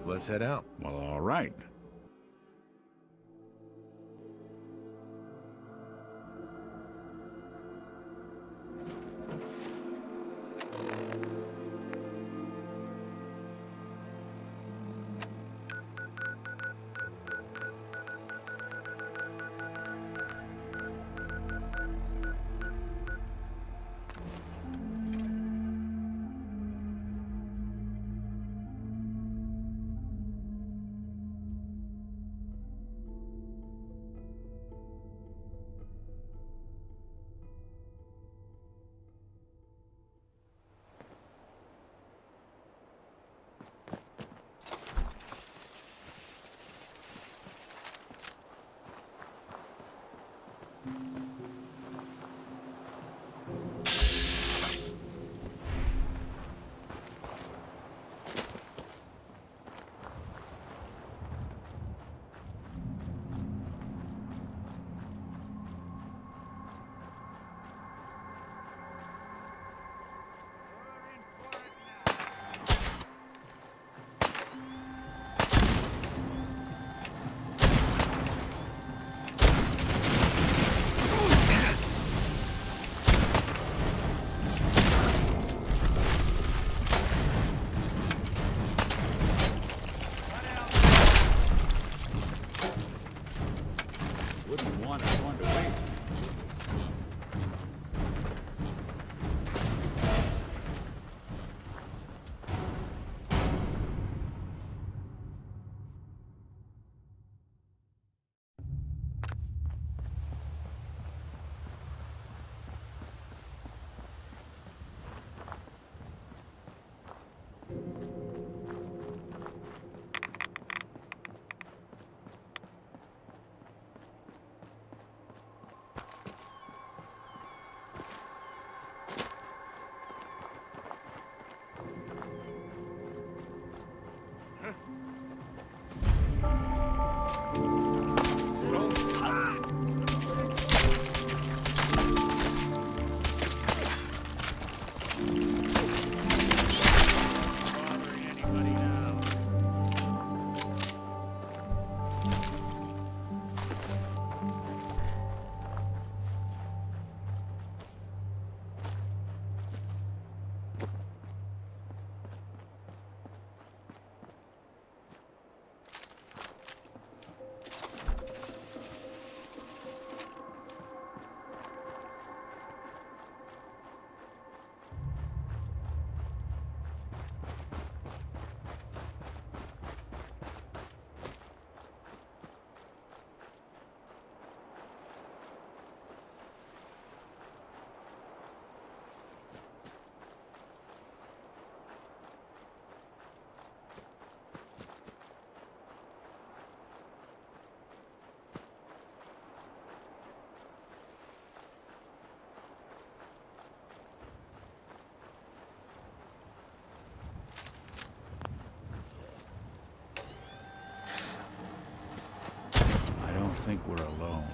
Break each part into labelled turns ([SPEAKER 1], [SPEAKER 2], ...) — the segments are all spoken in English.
[SPEAKER 1] Let's head out.
[SPEAKER 2] Well, all right. Wouldn't want one to waste. I don't think we're alone.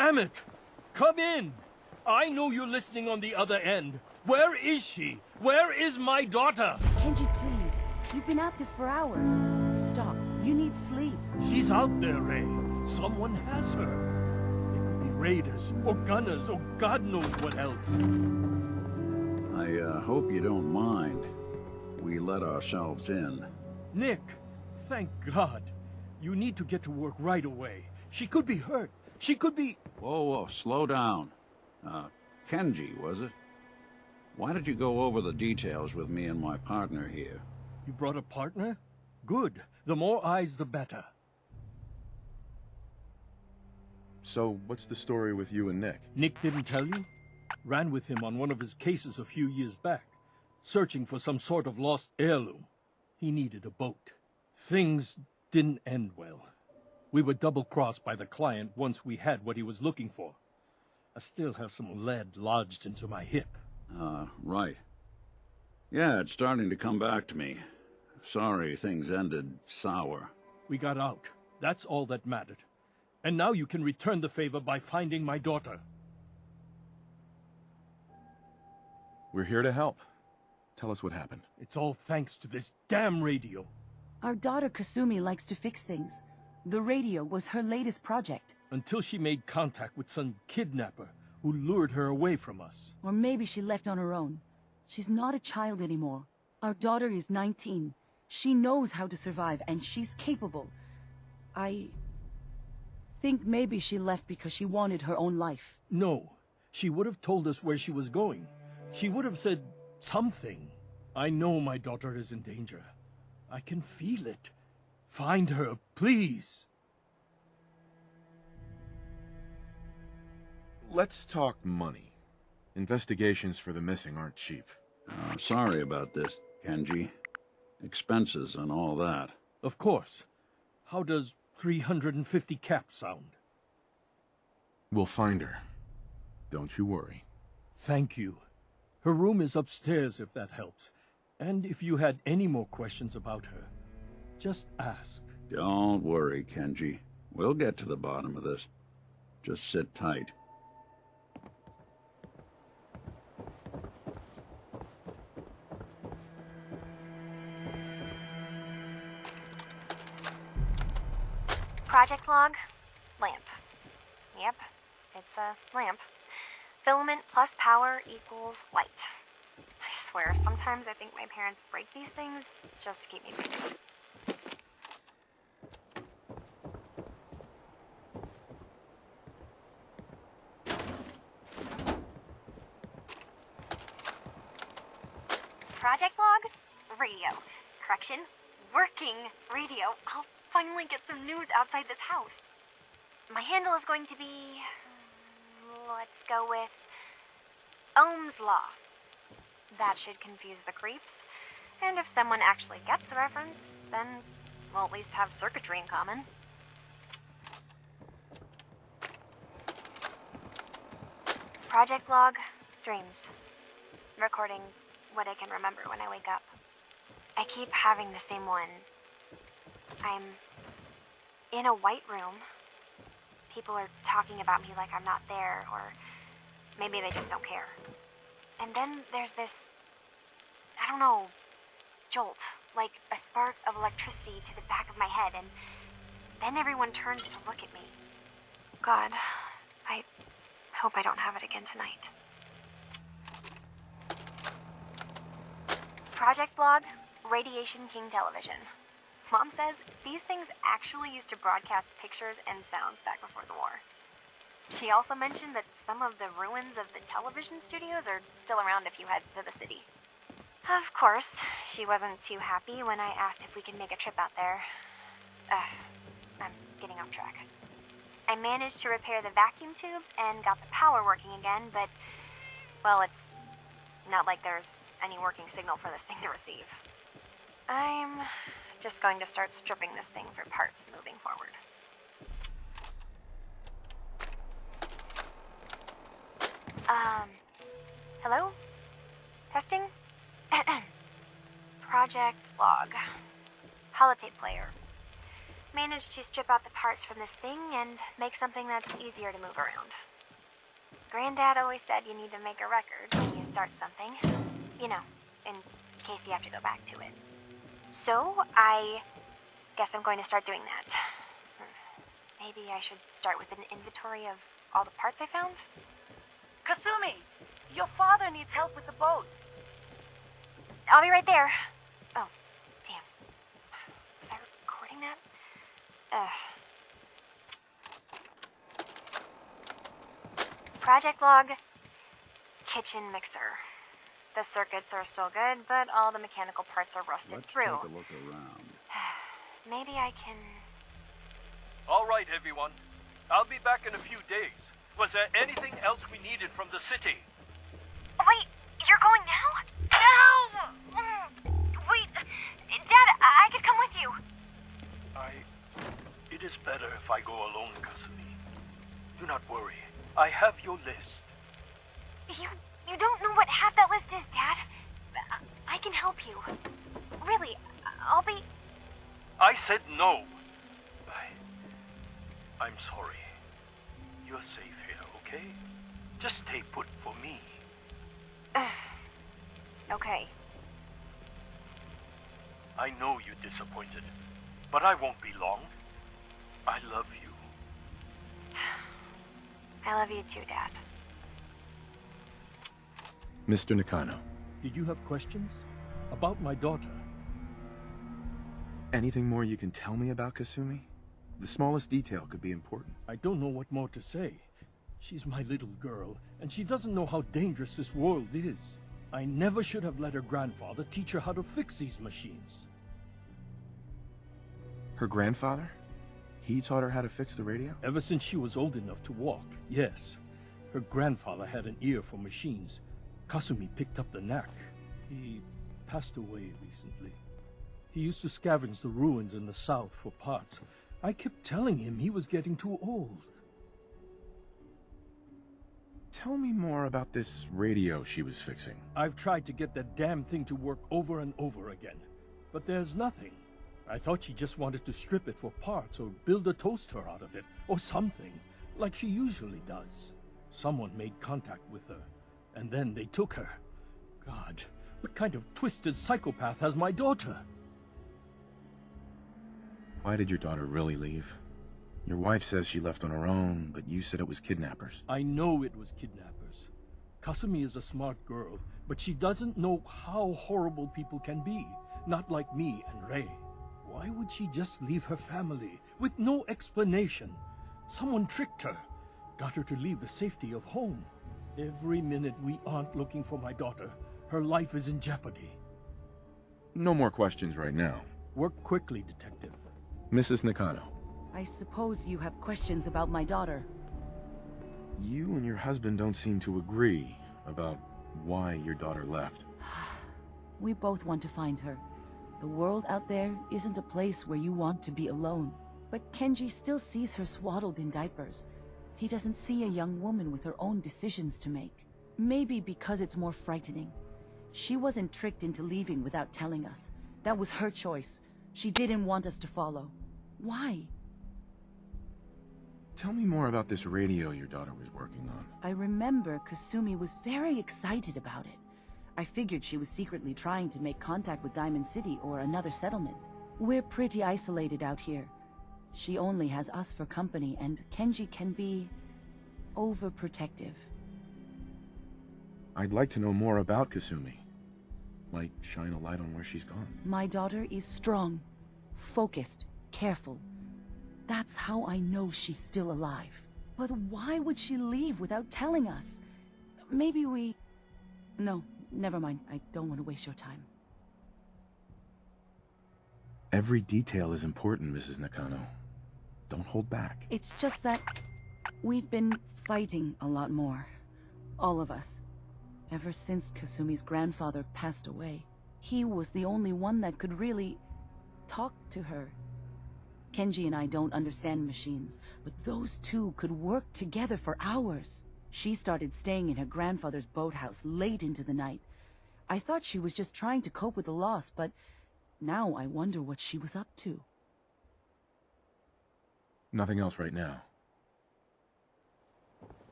[SPEAKER 1] Damn it! Come in! I know you're listening on the other end. Where is she? Where is my daughter?
[SPEAKER 3] Kenji, please. You've been at this for hours. Stop. You need sleep.
[SPEAKER 1] She's out there, Ray. Someone has her. It could be raiders, or gunners, or God knows what else.
[SPEAKER 2] I hope you don't mind. We let ourselves in.
[SPEAKER 1] Nick, thank God. You need to get to work right away. She could be hurt. She could be...
[SPEAKER 2] Whoa, slow down. Kenji, was it? Why did you go over the details with me and my partner here?
[SPEAKER 1] You brought a partner? Good. The more eyes, the better.
[SPEAKER 4] So, what's the story with you and Nick?
[SPEAKER 1] Nick didn't tell you? Ran with him on one of his cases a few years back, searching for some sort of lost heirloom. He needed a boat. Things didn't end well. We were double-crossed by the client once we had what he was looking for. I still have some lead lodged into my hip.
[SPEAKER 2] Right. Yeah, it's starting to come back to me. Sorry things ended sour.
[SPEAKER 1] We got out. That's all that mattered. And now you can return the favor by finding my daughter.
[SPEAKER 4] We're here to help. Tell us what happened.
[SPEAKER 1] It's all thanks to this damn radio.
[SPEAKER 3] Our daughter Kasumi likes to fix things. The radio was her latest project.
[SPEAKER 1] Until she made contact with some kidnapper who lured her away from us.
[SPEAKER 3] Or maybe she left on her own. She's not a child anymore. Our daughter is 19. She knows how to survive, and she's capable. I think maybe she left because she wanted her own life.
[SPEAKER 1] No, she would have told us where she was going. She would have said something. I know my daughter is in danger. I can feel it. Find her, please.
[SPEAKER 4] Let's talk money. Investigations for the missing aren't cheap.
[SPEAKER 2] Sorry about this, Kenji. Expenses and all that.
[SPEAKER 1] Of course. How does 350 caps sound?
[SPEAKER 4] We'll find her. Don't you worry.
[SPEAKER 1] Thank you. Her room is upstairs if that helps. And if you had any more questions about her, just ask.
[SPEAKER 2] Don't worry, Kenji. We'll get to the bottom of this. Just sit tight.
[SPEAKER 5] Project log, lamp. Yep, it's a lamp. Filament plus power equals light. I swear, sometimes I think my parents break these things just to keep me busy. Project log, radio. Correction, working radio. I'll finally get some news outside this house. My handle is going to be... let's go with... Ohm's Law. That should confuse the creeps. And if someone actually gets the reference, then we'll at least have circuitry in common. Project log, dreams. Recording what I can remember when I wake up. I keep having the same one. I'm in a white room. People are talking about me like I'm not there, or maybe they just don't care. And then there's this, I don't know, jolt, like a spark of electricity to the back of my head, and then everyone turns to look at me. God, I hope I don't have it again tonight. Project log, Radiation King Television. Mom says these things actually used to broadcast pictures and sounds back before the war. She also mentioned that some of the ruins of the television studios are still around if you head to the city. Of course, she wasn't too happy when I asked if we could make a trip out there. I'm getting off track. I managed to repair the vacuum tubes and got the power working again, but, well, it's not like there's any working signal for this thing to receive. I'm just going to start stripping this thing for parts moving forward. Hello? Testing? Project log. Holotape player. managed to strip out the parts from this thing and make something that's easier to move around. Granddad always said you need to make a record when you start something. You know, in case you have to go back to it. So, I guess I'm going to start doing that. Maybe I should start with an inventory of all the parts I found?
[SPEAKER 3] Kasumi! Your father needs help with the boat.
[SPEAKER 5] I'll be right there. Oh, damn. Was I recording that? Project log. Kitchen mixer. The circuits are still good, but all the mechanical parts are rusted
[SPEAKER 2] Let's
[SPEAKER 5] through.
[SPEAKER 2] take a look around.
[SPEAKER 5] Maybe I can...
[SPEAKER 1] All right, everyone. I'll be back in a few days. Was there anything else we needed from the city?
[SPEAKER 5] Wait, you're going now? No! Wait, Dad, I could come with you.
[SPEAKER 1] It is better if I go alone, Kasumi. Do not worry. I have your list.
[SPEAKER 5] You don't know what half that list is, Dad. I can help you. Really, I'll be...
[SPEAKER 1] I said no. I'm sorry. You're safe here, okay? Just stay put for me.
[SPEAKER 5] Okay.
[SPEAKER 1] I know you're disappointed, but I won't be long. I love you.
[SPEAKER 5] I love you too, Dad.
[SPEAKER 4] Mr. Nakano,
[SPEAKER 1] Did you have questions? About my daughter?
[SPEAKER 4] anything more you can tell me about Kasumi? The smallest detail could be important.
[SPEAKER 1] I don't know what more to say. She's my little girl, and she doesn't know how dangerous this world is. I never should have let her grandfather teach her how to fix these machines.
[SPEAKER 4] Her grandfather? He taught her how to fix the radio?
[SPEAKER 1] Ever since she was old enough to walk, yes. Her grandfather had an ear for machines. Kasumi picked up the knack. He passed away recently. He used to scavenge the ruins in the south for parts. I kept telling him he was getting too old.
[SPEAKER 4] Tell me more about this radio she was fixing.
[SPEAKER 1] I've tried to get that damn thing to work over and over again, but there's nothing. I thought she just wanted to strip it for parts or build a toaster out of it, or something, like she usually does. Someone made contact with her, and then they took her. God, what kind of twisted psychopath has my daughter?
[SPEAKER 4] Why did your daughter really leave? Your wife says she left on her own, but you said it was kidnappers.
[SPEAKER 1] I know it was kidnappers. Kasumi is a smart girl, but she doesn't know how horrible people can be, not like me and Ray. Why would she just leave her family with no explanation? Someone tricked her, got her to leave the safety of home. Every minute we aren't looking for my daughter, her life is in jeopardy.
[SPEAKER 4] No more questions right now.
[SPEAKER 1] Work quickly, Detective.
[SPEAKER 4] Mrs. Nakano,
[SPEAKER 3] I suppose you have questions about my daughter.
[SPEAKER 4] you and your husband don't seem to agree about why your daughter left.
[SPEAKER 3] We both want to find her. The world out there isn't a place where you want to be alone. But Kenji still sees her swaddled in diapers. He doesn't see a young woman with her own decisions to make. Maybe because it's more frightening. She wasn't tricked into leaving without telling us. That was her choice. She didn't want us to follow. Why?
[SPEAKER 4] Tell me more about this radio your daughter was working on.
[SPEAKER 3] I remember Kasumi was very excited about it. I figured she was secretly trying to make contact with Diamond City or another settlement. We're pretty isolated out here. She only has us for company, and Kenji can be overprotective.
[SPEAKER 4] I'd like to know more about Kasumi. Might shine a light on where she's gone.
[SPEAKER 3] My daughter is strong, focused, careful. That's how I know she's still alive. But why would she leave without telling us? Maybe we... No, never mind. I don't want to waste your time.
[SPEAKER 4] Every detail is important, Mrs. Nakano. Don't hold back.
[SPEAKER 3] It's just that we've been fighting a lot more. All of us. Ever since Kasumi's grandfather passed away. He was the only one that could really talk to her. Kenji and I don't understand machines, but those two could work together for hours. She started staying in her grandfather's boathouse late into the night. I thought she was just trying to cope with the loss, but now I wonder what she was up to.
[SPEAKER 4] Nothing else right now.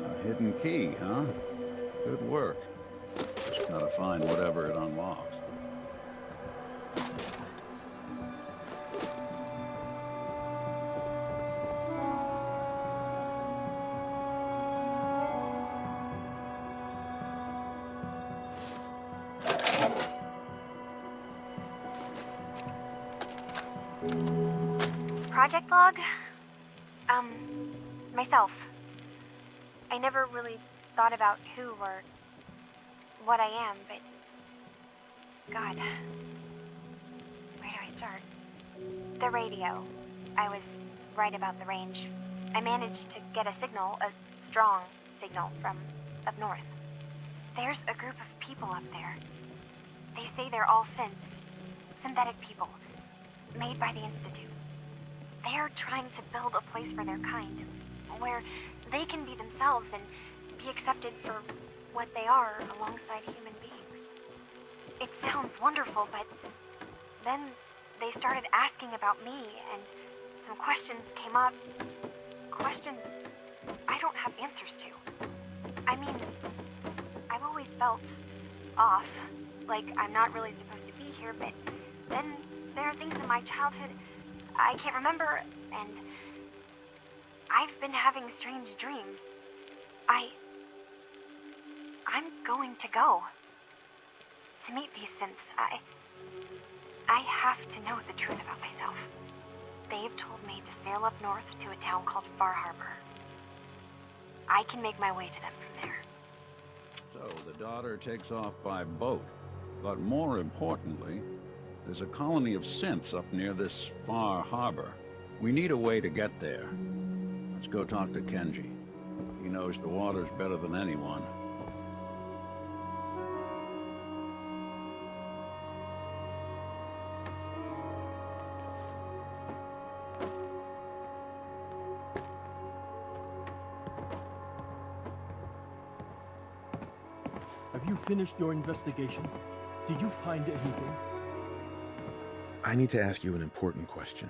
[SPEAKER 2] A hidden key, huh? Good work. Just gotta find whatever it unlocks.
[SPEAKER 5] Project log? Myself. I never really thought about who or what I am, but... God. Where do I start? The radio. I was right about the range. I managed to get a signal, a strong signal, from up north. There's a group of people up there. They say they're all synthetic people, made by the Institute. They're trying to build a place for their kind, where they can be themselves and be accepted for what they are alongside human beings. It sounds wonderful, but then they started asking about me, and some questions came up. Questions I don't have answers to. I mean, I've always felt off, like I'm not really supposed to be here, but then there are things in my childhood I can't remember, and I've been having strange dreams. I'm going to go to meet these synths. I have to know the truth about myself. They've told me to sail up north to a town called Far Harbor. I can make my way to them from there.
[SPEAKER 2] So the daughter takes off by boat. But more importantly, there's a colony of synths up near this Far Harbor. We need a way to get there. Let's go talk to Kenji. He knows the waters better than anyone.
[SPEAKER 1] Have you finished your investigation? Did you find anything?
[SPEAKER 4] I need to ask you an important question.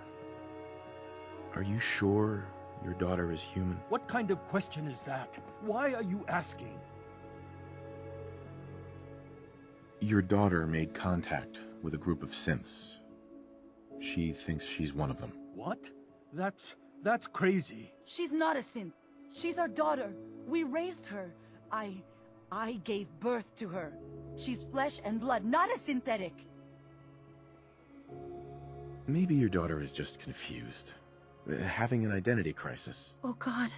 [SPEAKER 4] Are you sure your daughter is human?
[SPEAKER 1] What kind of question is that? Why are you asking?
[SPEAKER 4] Your daughter made contact with a group of synths. She thinks she's one of them.
[SPEAKER 1] What? That's crazy.
[SPEAKER 3] She's not a synth. She's our daughter. We raised her. I gave birth to her. She's flesh and blood, not a synthetic.
[SPEAKER 4] Maybe your daughter is just confused. Having an identity crisis.
[SPEAKER 3] Oh God.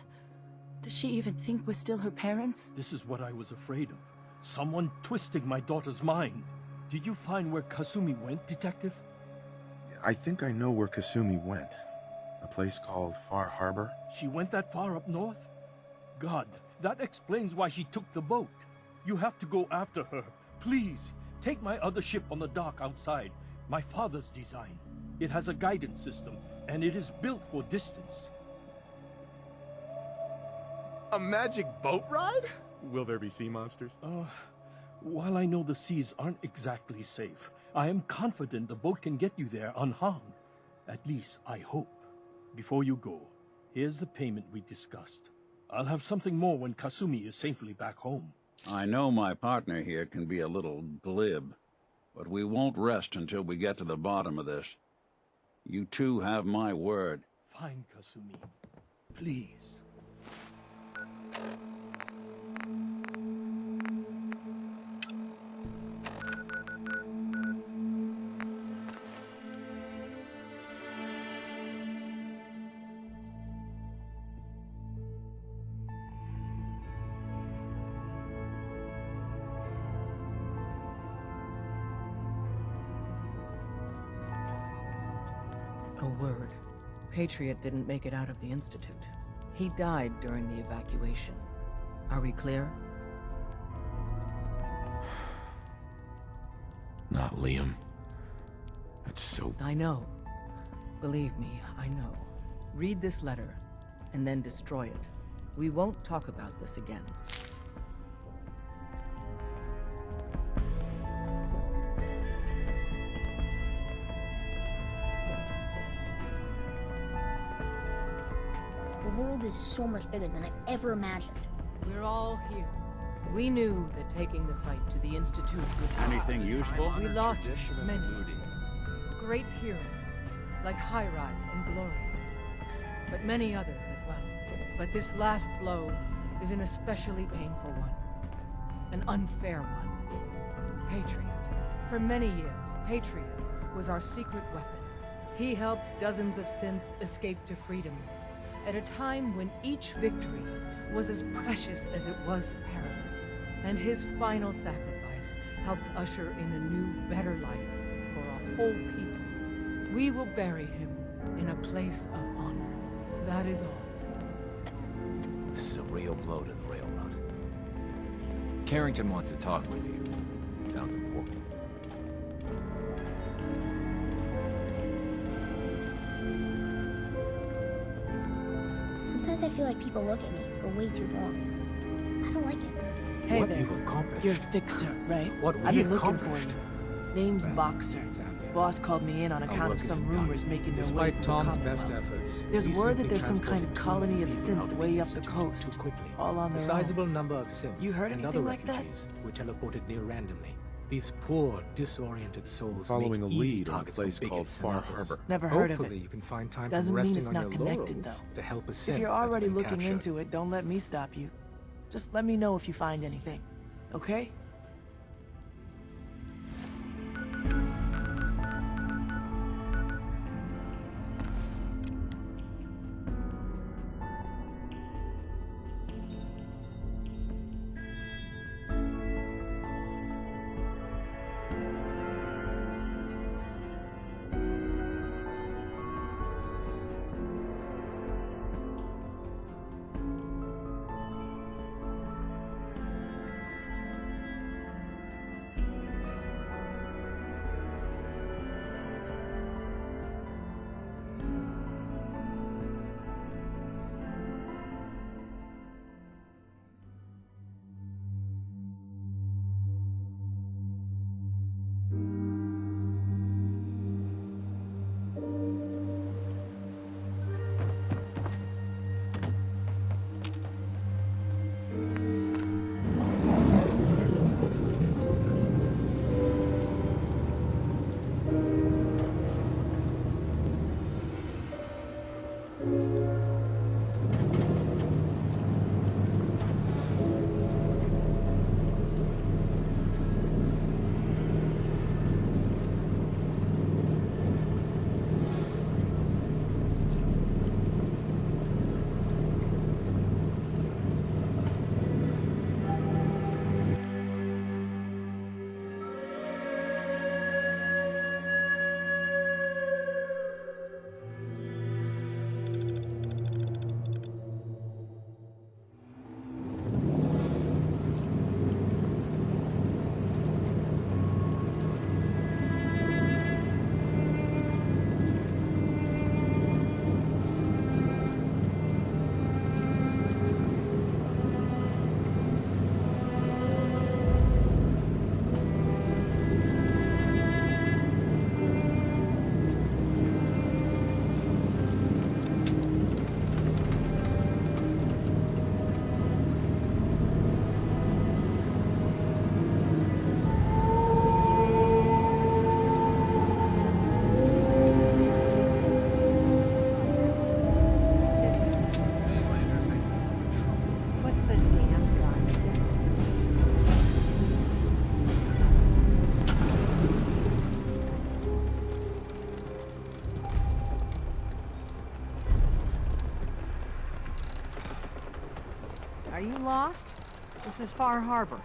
[SPEAKER 3] Does she even think we're still her parents?
[SPEAKER 1] This is what I was afraid of. Someone twisting my daughter's mind. Did you find where Kasumi went, Detective?
[SPEAKER 4] I think I know where Kasumi went. A place called Far Harbor.
[SPEAKER 1] She went that far up north? God, that explains why she took the boat. You have to go after her. Please, take my other ship on the dock outside. My father's design. It has a guidance system, and it is built for distance.
[SPEAKER 6] A magic boat ride? Will there be sea monsters?
[SPEAKER 1] While I know the seas aren't exactly safe, I am confident the boat can get you there unharmed. At least, I hope. Before you go, here's the payment we discussed. I'll have something more when Kasumi is safely back home.
[SPEAKER 2] I know my partner here can be a little glib, but we won't rest until we get to the bottom of this. You two have my word.
[SPEAKER 1] Fine, Kasumi. Please.
[SPEAKER 3] A word.
[SPEAKER 7] Patriot didn't make it out of the Institute. He died during the evacuation. Are we clear?
[SPEAKER 4] Not Liam. That's so...
[SPEAKER 7] I know. Believe me, I know. Read this letter, and then destroy it. We won't talk about this again.
[SPEAKER 8] The world is so much bigger than I ever imagined.
[SPEAKER 7] We're all here. We knew that taking the fight to the Institute would cost
[SPEAKER 2] Anything
[SPEAKER 7] us.
[SPEAKER 2] useful?
[SPEAKER 7] We lost many. Great heroes, like High-Rise and Glory. But many others as well. But this last blow is an especially painful one. An unfair one. Patriot. For many years, Patriot was our secret weapon. He helped dozens of synths escape to freedom, at a time when each victory was as precious as it was perilous. And his final sacrifice helped usher in a new, better life for a whole people. We will bury him in a place of honor. That is all.
[SPEAKER 9] This is a real blow to the Railroad. Carrington wants to talk with you. Sounds important.
[SPEAKER 8] Sometimes I feel like people look at me for way too long. I don't like it.
[SPEAKER 10] Hey
[SPEAKER 9] What
[SPEAKER 10] there.
[SPEAKER 9] you accomplished?
[SPEAKER 10] You're Fixer, right?
[SPEAKER 9] What
[SPEAKER 10] I've
[SPEAKER 9] we
[SPEAKER 10] been looking for
[SPEAKER 9] accomplished.
[SPEAKER 10] you. Name's Boxer. Boss called me in on account of some rumors making their way
[SPEAKER 11] Despite
[SPEAKER 10] to
[SPEAKER 11] Tom's
[SPEAKER 10] the
[SPEAKER 11] best
[SPEAKER 10] Commonwealth.
[SPEAKER 11] efforts,
[SPEAKER 10] There's
[SPEAKER 11] we
[SPEAKER 10] word that
[SPEAKER 11] simply
[SPEAKER 10] there's some kind of
[SPEAKER 11] transported too
[SPEAKER 10] colony
[SPEAKER 11] many
[SPEAKER 10] of
[SPEAKER 11] people
[SPEAKER 10] synths
[SPEAKER 11] out of
[SPEAKER 10] way
[SPEAKER 11] the
[SPEAKER 10] up the
[SPEAKER 11] Institute
[SPEAKER 10] coast,
[SPEAKER 11] too quickly.
[SPEAKER 10] all on
[SPEAKER 11] A
[SPEAKER 10] their own.
[SPEAKER 11] sizable number of synths
[SPEAKER 10] You heard
[SPEAKER 11] and
[SPEAKER 10] anything
[SPEAKER 11] other
[SPEAKER 10] like that?
[SPEAKER 11] refugees were teleported near randomly. These poor, disoriented souls
[SPEAKER 4] Following a
[SPEAKER 11] make easy
[SPEAKER 4] lead on a
[SPEAKER 11] targets for
[SPEAKER 4] place called
[SPEAKER 11] bigots and
[SPEAKER 4] Far
[SPEAKER 11] others.
[SPEAKER 4] Harbor.
[SPEAKER 10] Never heard of
[SPEAKER 11] Hopefully
[SPEAKER 10] it.
[SPEAKER 11] you can find time
[SPEAKER 10] Doesn't
[SPEAKER 11] from
[SPEAKER 10] mean
[SPEAKER 11] resting
[SPEAKER 10] it's
[SPEAKER 11] on
[SPEAKER 10] not
[SPEAKER 11] your
[SPEAKER 10] connected,
[SPEAKER 11] laurels
[SPEAKER 10] though.
[SPEAKER 11] to help a synth
[SPEAKER 10] If you're
[SPEAKER 11] that's
[SPEAKER 10] already
[SPEAKER 11] been
[SPEAKER 10] looking
[SPEAKER 11] captured.
[SPEAKER 10] into it, don't let me stop you. Just let me know if you find anything, okay?
[SPEAKER 12] Are you lost? This is Far Harbor.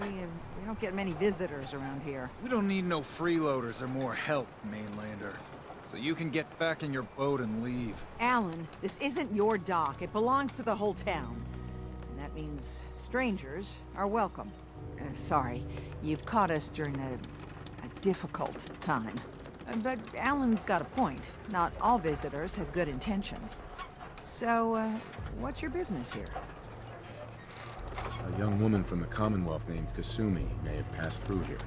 [SPEAKER 12] We don't get many visitors around here.
[SPEAKER 6] We don't need no freeloaders or more help, mainlander.
[SPEAKER 13] So you can get back in your boat and leave.
[SPEAKER 12] Alan, this isn't your dock. It belongs to the whole town. And that means strangers are welcome. Sorry, you've caught us during a difficult time. But Alan's got a point. Not all visitors have good intentions. So, what's your business here?
[SPEAKER 4] A young woman from the Commonwealth named Kasumi may have passed through here.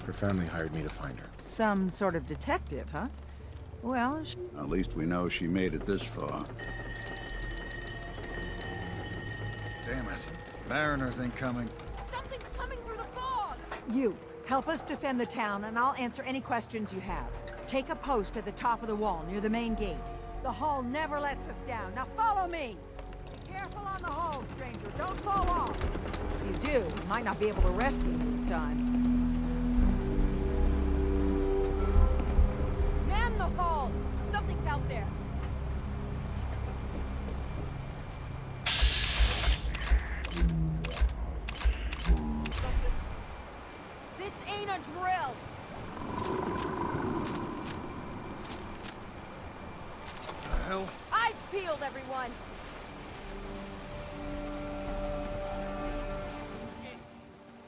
[SPEAKER 4] Her family hired me to find her.
[SPEAKER 12] Some sort of detective, huh? Well,
[SPEAKER 2] At least we know she made it this far.
[SPEAKER 13] Damn it. Mariners ain't coming.
[SPEAKER 14] Something's coming through the fog!
[SPEAKER 12] you, help us defend the town, and I'll answer any questions you have. Take a post at the top of the wall, near the main gate. The Hall never lets us down. Now follow me! Be careful on the Hall, stranger. Don't fall off! If you do, we might not be able to rescue you in time.
[SPEAKER 14] Man the Hall! Something's out there. This ain't a drill!
[SPEAKER 13] The hell?
[SPEAKER 14] Eyes peeled, everyone!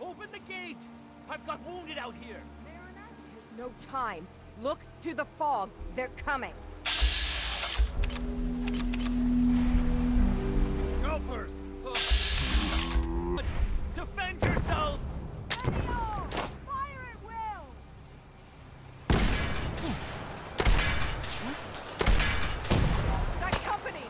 [SPEAKER 15] Open the gate! I've got wounded out here!
[SPEAKER 14] There's no time. Look to the fog. They're coming.
[SPEAKER 13] Gulpers!
[SPEAKER 15] Defend yourselves!
[SPEAKER 14] Fire at will! Got company!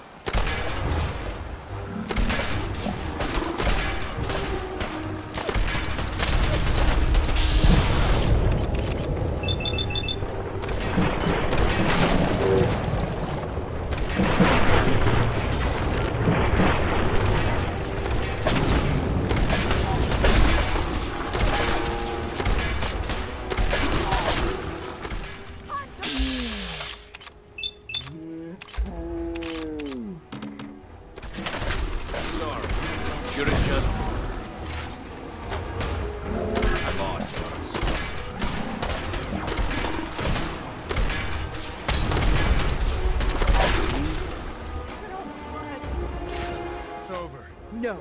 [SPEAKER 12] No.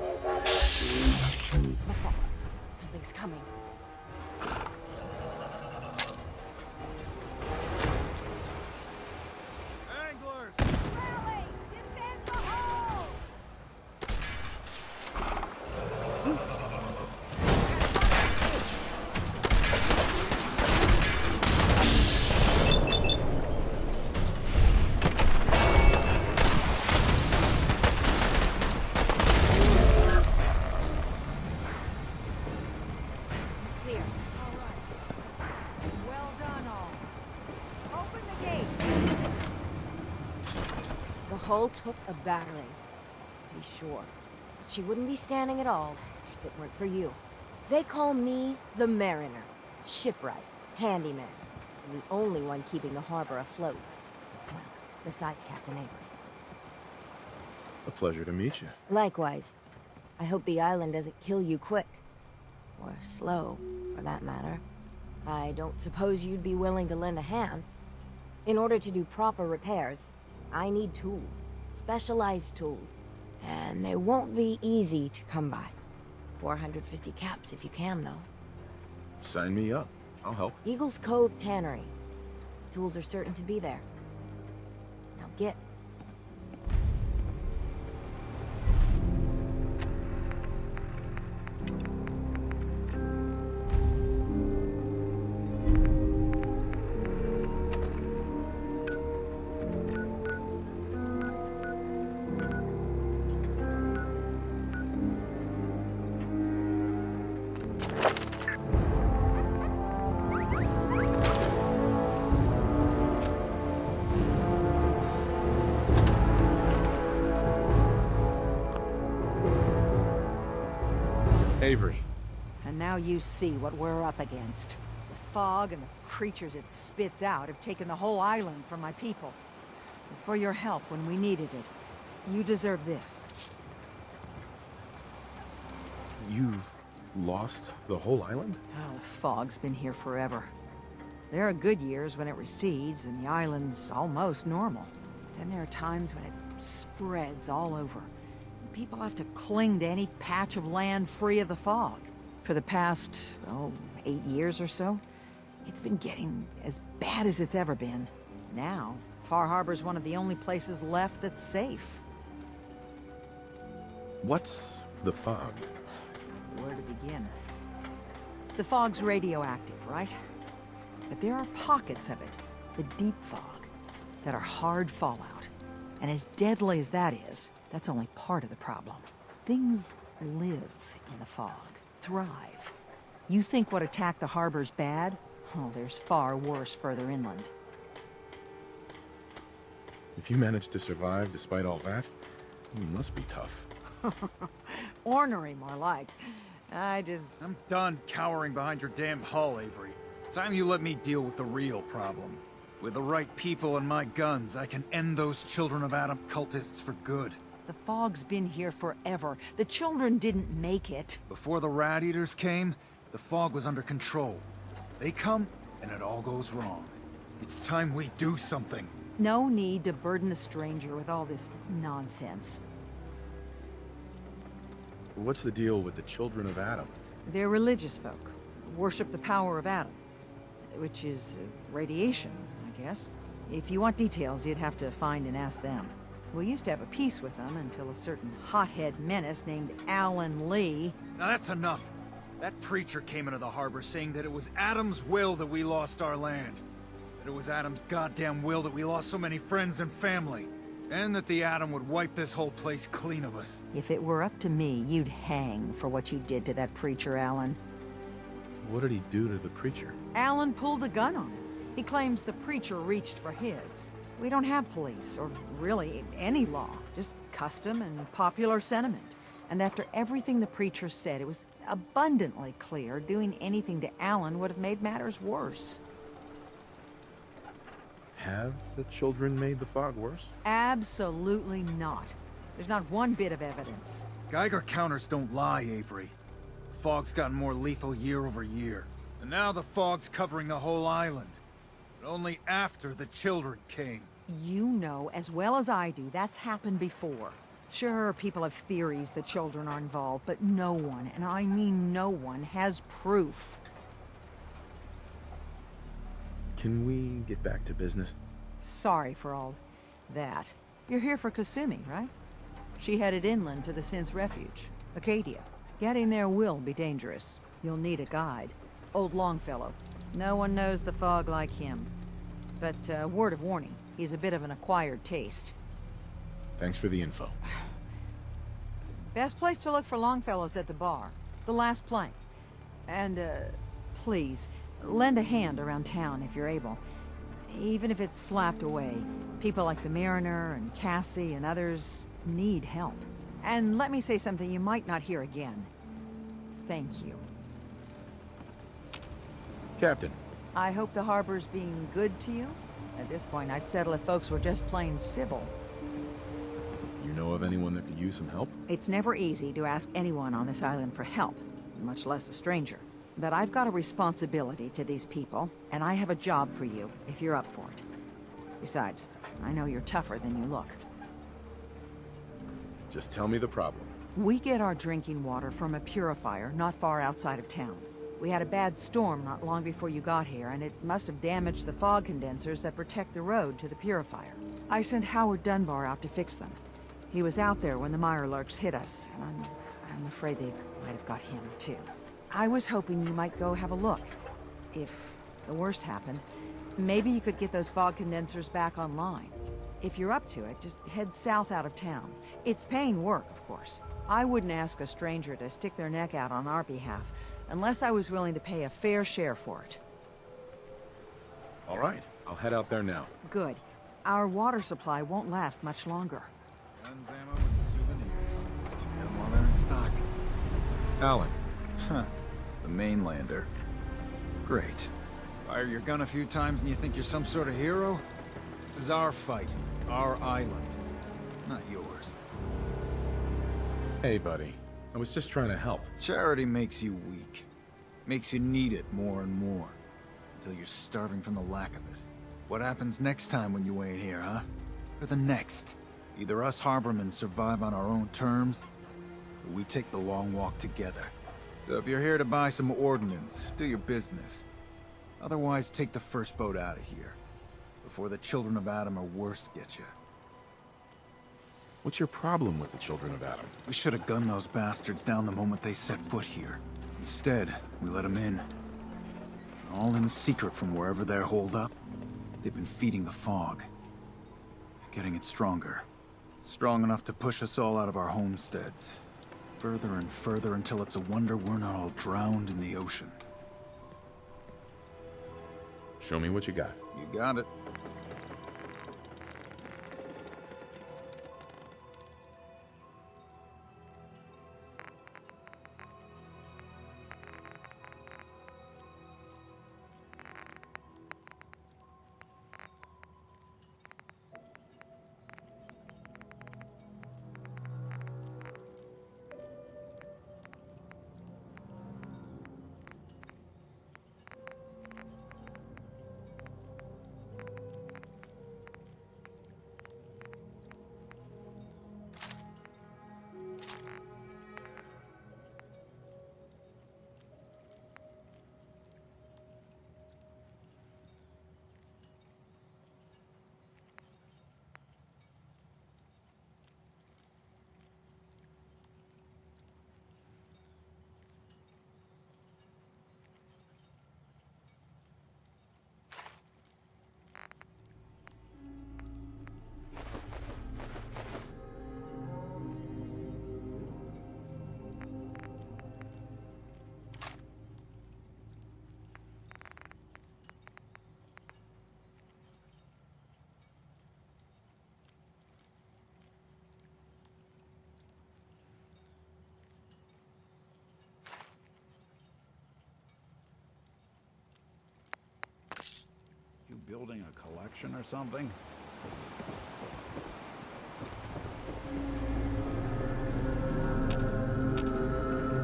[SPEAKER 12] Something's coming.
[SPEAKER 13] Anglers!
[SPEAKER 14] Rally! Defend the hole!
[SPEAKER 5] The hull took a battering, to be sure. But she wouldn't be standing at all if it weren't for you. They call me the Mariner, shipwright, handyman, and the only one keeping the harbor afloat. Well, beside Captain Avery.
[SPEAKER 4] A pleasure to meet you.
[SPEAKER 5] Likewise. I hope the island doesn't kill you quick. Or slow, for that matter. I don't suppose you'd be willing to lend a hand. In order to do proper repairs, I need tools. Specialized tools. And they won't be easy to come by. 450 caps if you can, though.
[SPEAKER 4] Sign me up. I'll help.
[SPEAKER 5] Eagles Cove Tannery. Tools are certain to be there. Now get.
[SPEAKER 4] Avery.
[SPEAKER 12] And now you see what we're up against. The fog and the creatures it spits out have taken the whole island from my people. And for your help when we needed it, you deserve this.
[SPEAKER 4] You've lost the whole island?
[SPEAKER 12] Oh, the fog's been here forever. There are good years when it recedes and the island's almost normal. Then there are times when it spreads all over. People have to cling to any patch of land free of the fog. For the past, 8 years or so, it's been getting as bad as it's ever been. Now, Far Harbor's one of the only places left that's safe.
[SPEAKER 4] What's the fog?
[SPEAKER 12] Where to begin? The fog's radioactive, right? But there are pockets of it, the deep fog, that are hard fallout. And as deadly as that is, that's only part of the problem. Things live in the fog, thrive. You think what attacked the harbor's bad? Oh, there's far worse further inland.
[SPEAKER 4] If you managed to survive despite all that, you must be tough.
[SPEAKER 12] Ornery, more like. I'm
[SPEAKER 13] done cowering behind your damn hull, Avery. Time you let me deal with the real problem. With the right people and my guns, I can end those Children of Adam cultists for good.
[SPEAKER 12] The fog's been here forever. The children didn't make it.
[SPEAKER 13] Before the Rat Eaters came, the fog was under control. They come, and it all goes wrong. It's time we do something.
[SPEAKER 12] No need to burden the stranger with all this nonsense.
[SPEAKER 4] What's the deal with the Children of Adam?
[SPEAKER 12] They're religious folk. Worship the power of Adam. Which is radiation, I guess. If you want details, you'd have to find and ask them. We used to have a peace with them until a certain hothead menace named Alan Lee...
[SPEAKER 13] Now that's enough. That preacher came into the harbor saying that it was Adam's will that we lost our land. That it was Adam's goddamn will that we lost so many friends and family. And that the Atom would wipe this whole place clean of us.
[SPEAKER 12] If it were up to me, you'd hang for what you did to that preacher, Alan.
[SPEAKER 4] What did he do to the preacher?
[SPEAKER 12] Alan pulled a gun on him. He claims the preacher reached for his. We don't have police, or really any law, just custom and popular sentiment. And after everything the preacher said, it was abundantly clear doing anything to Alan would have made matters worse.
[SPEAKER 4] Have the children made the fog worse?
[SPEAKER 12] Absolutely not. There's not one bit of evidence.
[SPEAKER 13] Geiger counters don't lie, Avery. The fog's gotten more lethal year over year. And now the fog's covering the whole island. But only after the children came.
[SPEAKER 12] You know as well as I do that's happened before. Sure, people have theories that children are involved, but no one, and I mean no one, has proof.
[SPEAKER 4] Can we get back to business?
[SPEAKER 12] Sorry for all that. You're here for Kasumi, right? She headed inland to the Synth Refuge, Acadia. Getting there will be dangerous. You'll need a guide. Old Longfellow. No one knows the fog like him. But, word of warning, he's a bit of an acquired taste.
[SPEAKER 4] Thanks for the info.
[SPEAKER 12] Best place to look for Longfellow's at the bar. The last plank. And, please, lend a hand around town if you're able. Even if it's slapped away. People like the Mariner and Cassie and others need help. And let me say something you might not hear again. Thank you.
[SPEAKER 4] Captain.
[SPEAKER 12] I hope the harbor's being good to you. At this point, I'd settle if folks were just plain civil.
[SPEAKER 4] You know of anyone that could use some help?
[SPEAKER 12] It's never easy to ask anyone on this island for help, much less a stranger. But I've got a responsibility to these people, and I have a job for you, if you're up for it. Besides, I know you're tougher than you look.
[SPEAKER 4] Just tell me the problem.
[SPEAKER 12] We get our drinking water from a purifier not far outside of town. We had a bad storm not long before you got here, and it must have damaged the fog condensers that protect the road to the purifier. I sent Howard Dunbar out to fix them. He was out there when the Mirelurks hit us, and I'm afraid they might have got him, too. I was hoping you might go have a look. If the worst happened, maybe you could get those fog condensers back online. If you're up to it, just head south out of town. It's paying work, of course. I wouldn't ask a stranger to stick their neck out on our behalf, unless I was willing to pay a fair share for it.
[SPEAKER 4] All right, I'll head out there now.
[SPEAKER 12] Good. Our water supply won't last much longer.
[SPEAKER 13] Guns, ammo, and souvenirs. Got them all there in stock.
[SPEAKER 4] Alan.
[SPEAKER 13] Huh. The mainlander. Great. Fire your gun a few times and you think you're some sort of hero? This is our fight. Our island. Not yours.
[SPEAKER 4] Hey, buddy. I was just trying to help.
[SPEAKER 13] Charity makes you weak. Makes you need it more and more. until you're starving from the lack of it. What happens next time when you ain't here, huh? Or the next? Either us harbormen survive on our own terms, or we take the long walk together. So if you're here to buy some ordnance, do your business. Otherwise, take the first boat out of here, before the Children of Adam or worse get you.
[SPEAKER 4] What's your problem with the Children of Adam?
[SPEAKER 13] We should have gunned those bastards down the moment they set foot here. Instead, we let them in. All in secret from wherever they're holed up. They've been feeding the fog. Getting it stronger. Strong enough to push us all out of our homesteads. Further and further until it's a wonder we're not all drowned in the ocean.
[SPEAKER 4] Show me what you got.
[SPEAKER 13] You got it.
[SPEAKER 2] You building a collection or something?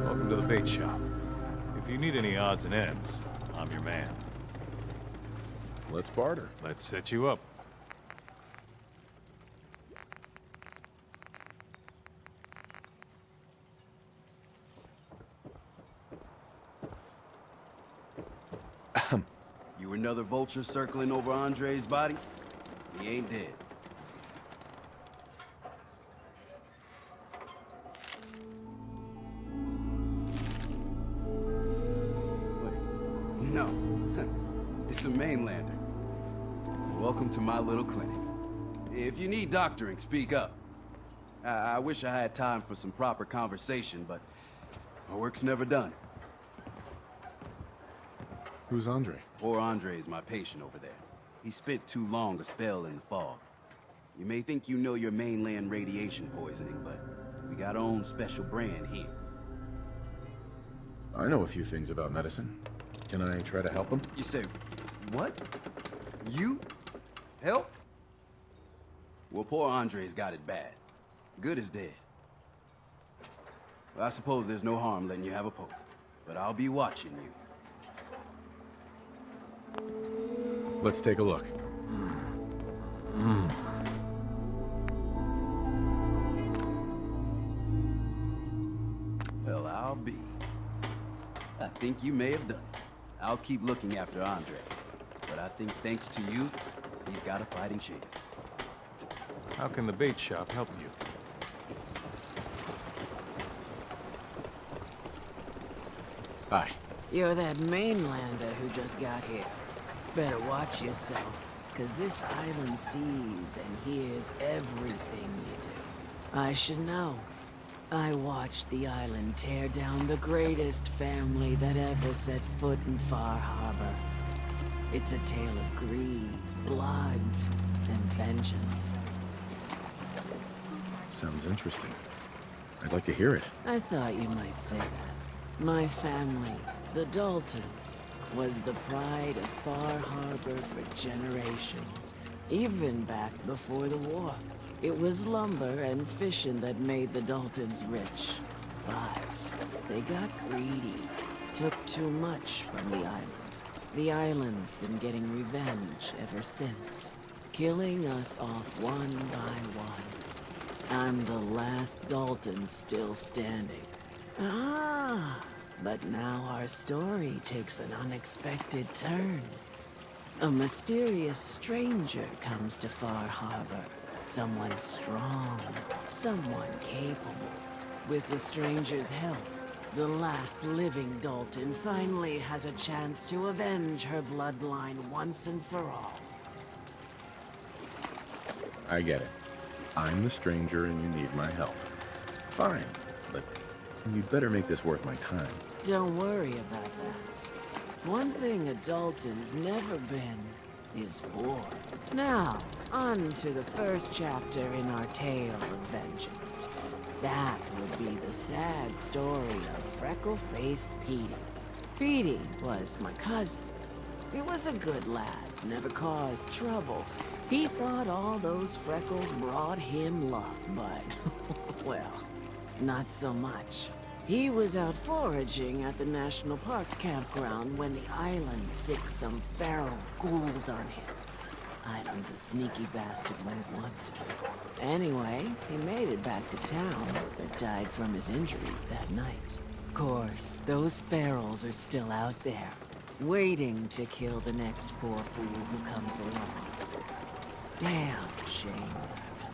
[SPEAKER 9] Welcome to the bait shop. If you need any odds and ends, I'm your man.
[SPEAKER 4] Let's barter.
[SPEAKER 9] Let's set you up.
[SPEAKER 16] You another vulture circling over Andre's body? He ain't dead. Wait, no. It's a mainlander. Welcome to my little clinic. If you need doctoring, speak up. I wish I had time for some proper conversation, but my work's never done.
[SPEAKER 4] Who's Andre?
[SPEAKER 16] Poor Andre's my patient over there. He spent too long a spell in the fog. You may think you know your mainland radiation poisoning, but we got our own special brand here.
[SPEAKER 4] I know a few things about medicine. Can I try to help him?
[SPEAKER 16] You say, what? You? Help? Well, poor Andre's got it bad. Good is dead. Well, I suppose there's no harm letting you have a poke, but I'll be watching you.
[SPEAKER 4] Let's take a look.
[SPEAKER 16] Well, I'll be. I think you may have done it. I'll keep looking after Andre. But I think thanks to you, he's got a fighting chance.
[SPEAKER 9] How can the bait shop help you?
[SPEAKER 4] Hi.
[SPEAKER 10] You're that mainlander who just got here. Better watch yourself, because this island sees and hears everything you do. I should know. I watched the island tear down the greatest family that ever set foot in Far Harbor. It's a tale of greed, blood, and vengeance.
[SPEAKER 4] Sounds interesting. I'd like to hear it.
[SPEAKER 10] I thought you might say that. My family, the Daltons, was the pride of Far Harbor for generations, even back before the war. It was lumber and fishing that made the Daltons rich. But they got greedy, took too much from the island. The island's been getting revenge ever since, killing us off one by one. I'm the last Dalton still standing. Ah, but now our story takes an unexpected turn. A mysterious stranger comes to Far Harbor. Someone strong, someone capable. With the stranger's help, the last living Dalton finally has a chance to avenge her bloodline once and for all.
[SPEAKER 4] I get it. I'm the stranger and you need my help. Fine, but you'd better make this worth my time.
[SPEAKER 10] Don't worry about that. One thing a Dalton's never been is war. Now, on to the first chapter in our tale of vengeance. That would be the sad story of freckle-faced Petey. Petey was my cousin. He was a good lad, never caused trouble. He thought all those freckles brought him luck, but, well, not so much. He was out foraging at the National Park campground when the island sicked some feral ghouls on him. Island's a sneaky bastard when it wants to be. Anyway, he made it back to town, but died from his injuries that night. Of course, those ferals are still out there, waiting to kill the next poor fool who comes along. Damn shame that.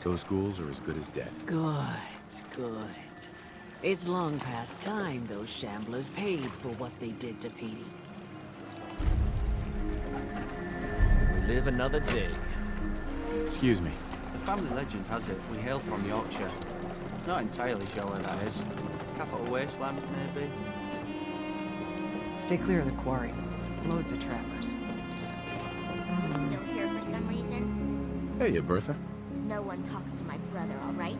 [SPEAKER 4] Those ghouls are as good as dead.
[SPEAKER 10] Good. It's long past time those shamblers paid for what they did to Petey.
[SPEAKER 15] We live another day.
[SPEAKER 4] Excuse me.
[SPEAKER 17] The family legend has it we hail from Yorkshire. Not entirely sure where that is. Capital Wasteland, maybe?
[SPEAKER 12] Stay clear of the quarry. Loads of trappers.
[SPEAKER 8] You're still here for some reason?
[SPEAKER 4] Hey, Bertha.
[SPEAKER 8] No one talks to my brother, all right?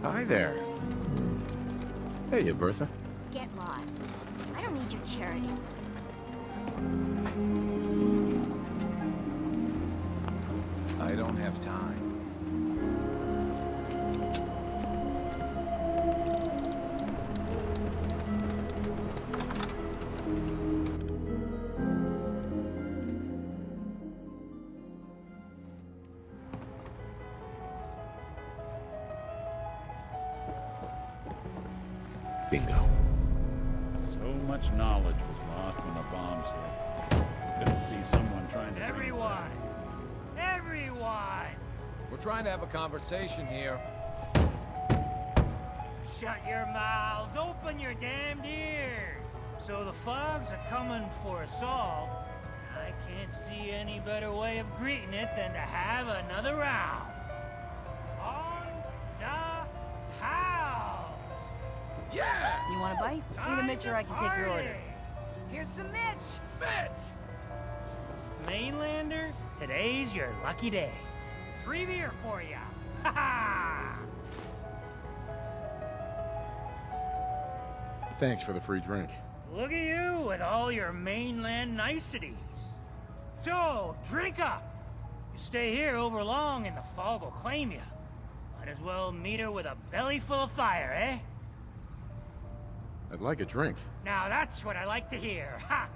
[SPEAKER 4] Hi there. Hey, Bertha.
[SPEAKER 8] Get lost. I don't need your charity.
[SPEAKER 9] I don't have time.
[SPEAKER 4] Bingo.
[SPEAKER 2] So much knowledge was lost when the bombs hit. Good to see someone trying to...
[SPEAKER 15] Everyone!
[SPEAKER 9] We're trying to have a conversation here.
[SPEAKER 15] Shut your mouths, open your damned ears! So the fogs are coming for us all. I can't see any better way of greeting it than to have another round. On the house!
[SPEAKER 9] Yeah!
[SPEAKER 3] You want a bite? Either Mitch or I can take your order.
[SPEAKER 15] Here's some Mitch! Mitch! Mainlander, today's your lucky day. Free beer for ya! Ha ha!
[SPEAKER 4] Thanks for the free drink.
[SPEAKER 15] Look at you with all your mainland niceties. So, drink up. You stay here over long and the fog will claim you. Might as well meet her with a belly full of fire, eh?
[SPEAKER 4] I'd like a drink.
[SPEAKER 15] Now that's what I like to hear. Ha!